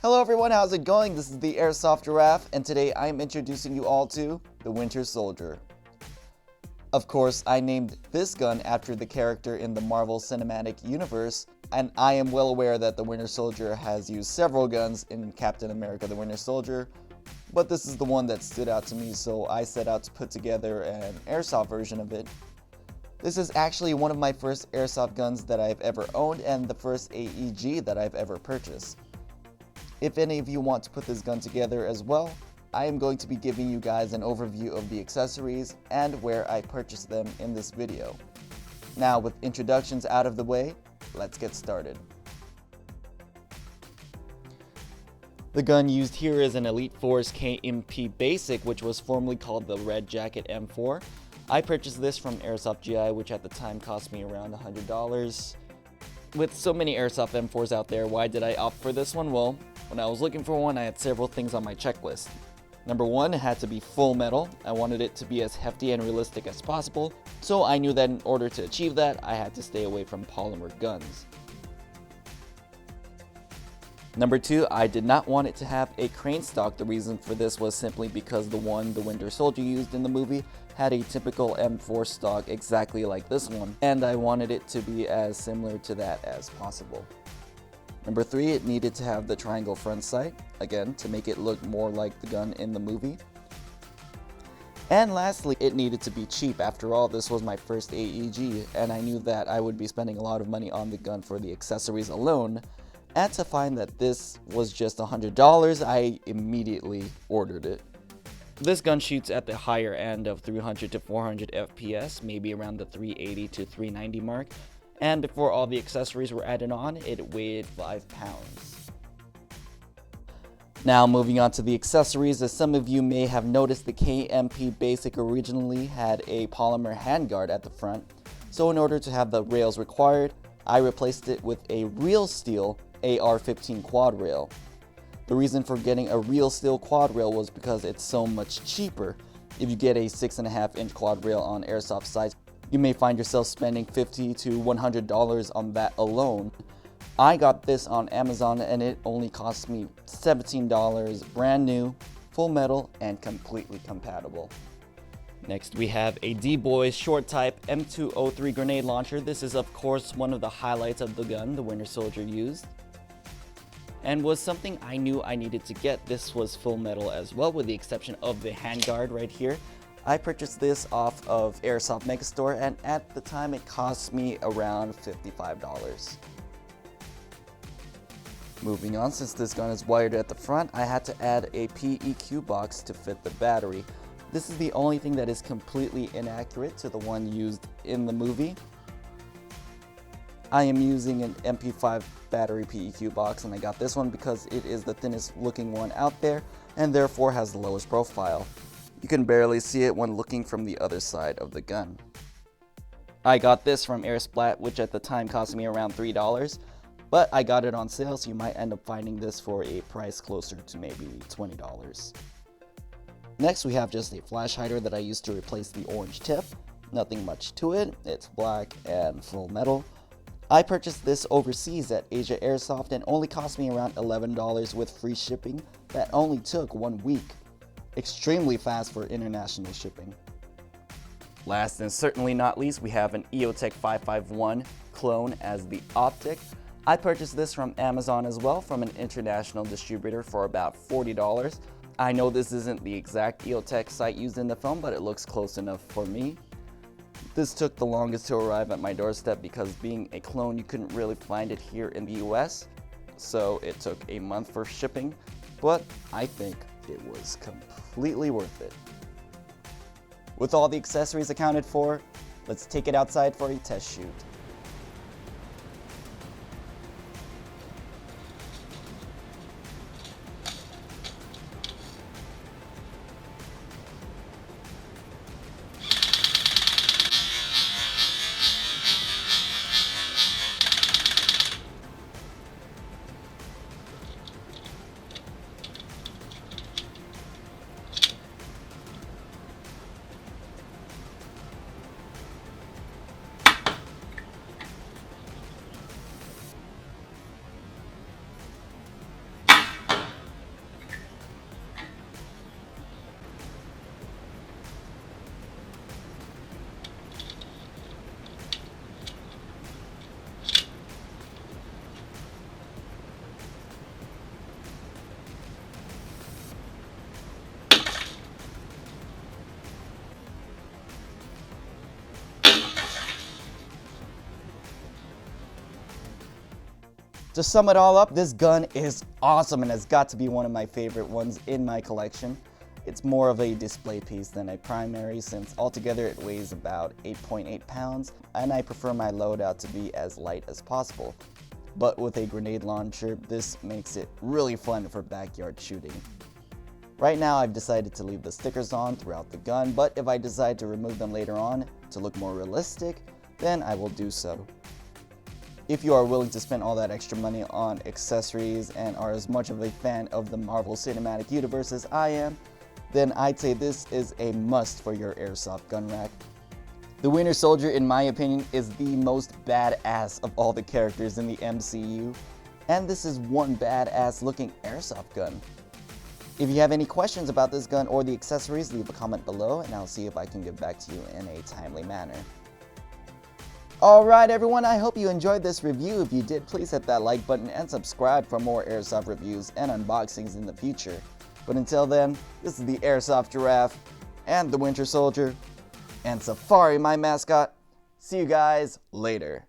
Hello everyone, how's it going? This is the Airsoft Giraffe, and today I am introducing you all to the Winter Soldier. Of course, I named this gun after the character in the Marvel Cinematic Universe, and I am well aware that the Winter Soldier has used several guns in Captain America the Winter Soldier, but this is the one that stood out to me, so I set out to put together an airsoft version of it. This is actually one of my first airsoft guns that I've ever owned and the first AEG that I've ever purchased. If any of you want to put this gun together as well, I am going to be giving you guys an overview of the accessories and where I purchased them in this video. Now, with introductions out of the way, let's get started. The gun used here is an Elite Force KMP Basic, which was formerly called the Red Jacket M4. I purchased this from Airsoft GI, which at the time cost me around $100. With so many Airsoft M4s out there, why did I opt for this one? Well, when I was looking for one, I had several things on my checklist. Number one, it had to be full metal. I wanted it to be as hefty and realistic as possible, so I knew that in order to achieve that, I had to stay away from polymer guns. Number two, I did not want it to have a crane stock. The reason for this was simply because the one the Winter Soldier used in the movie had a typical M4 stock exactly like this one, and I wanted it to be as similar to that as possible. Number three, it needed to have the triangle front sight, again, to make it look more like the gun in the movie. And lastly, it needed to be cheap. After all, this was my first AEG, and I knew that I would be spending a lot of money on the gun for the accessories alone. And to find that this was just $100, I immediately ordered it. This gun shoots at the higher end of 300 to 400 FPS, maybe around the 380 to 390 mark. And before all the accessories were added on, it weighed 5 pounds. Now moving on to the accessories, as some of you may have noticed, the KMP Basic originally had a polymer handguard at the front. So in order to have the rails required, I replaced it with a real steel AR-15 quad rail. The reason for getting a real steel quad rail was because it's so much cheaper. If you get a 6.5-inch quad rail on airsoft sites, you may find yourself spending $50 to $100 on that alone. I got this on Amazon and it only cost me $17, brand new, full metal, and completely compatible. Next we have a D-Boy short type M203 grenade launcher. This is of course one of the highlights of the gun the Winter Soldier used, and was something I knew I needed to get. This was full metal as well, with the exception of the handguard right here. I purchased this off of Airsoft Megastore, and at the time it cost me around $55. Moving on, since this gun is wired at the front, I had to add a PEQ box to fit the battery. This is the only thing that is completely inaccurate to the one used in the movie. I am using an MP5 battery PEQ box, and I got this one because it is the thinnest looking one out there and therefore has the lowest profile. You can barely see it when looking from the other side of the gun. I got this from Airsplat, which at the time cost me around $3, but I got it on sale, so you might end up finding this for a price closer to maybe $20. Next we have just a flash hider that I used to replace the orange tip. Nothing much to it, it's black and full metal. I purchased this overseas at Asia Airsoft and only cost me around $11 with free shipping. That only took 1 week. Extremely fast for international shipping. Last and certainly not least, we have an EOTech 551 clone as the optic. I purchased this from Amazon as well, from an international distributor, for about $40. I know this isn't the exact EOTech site used in the film, but it looks close enough for me. This took the longest to arrive at my doorstep because, being a clone, you couldn't really find it here in the US, so it took a month for shipping, but I think it was completely worth it. With all the accessories accounted for, let's take it outside for a test shoot. To sum it all up, this gun is awesome and has got to be one of my favorite ones in my collection. It's more of a display piece than a primary, since altogether it weighs about 8.8 pounds, and I prefer my loadout to be as light as possible. But with a grenade launcher, this makes it really fun for backyard shooting. Right now I've decided to leave the stickers on throughout the gun, but if I decide to remove them later on to look more realistic, then I will do so. If you are willing to spend all that extra money on accessories and are as much of a fan of the Marvel Cinematic Universe as I am, then I'd say this is a must for your airsoft gun rack. The Winter Soldier, in my opinion, is the most badass of all the characters in the MCU, and this is one badass looking airsoft gun. If you have any questions about this gun or the accessories, leave a comment below and I'll see if I can get back to you in a timely manner. Alright everyone, I hope you enjoyed this review. If you did, please hit that like button and subscribe for more airsoft reviews and unboxings in the future. But until then, this is the Airsoft Giraffe and the Winter Soldier and Safari, my mascot. See you guys later.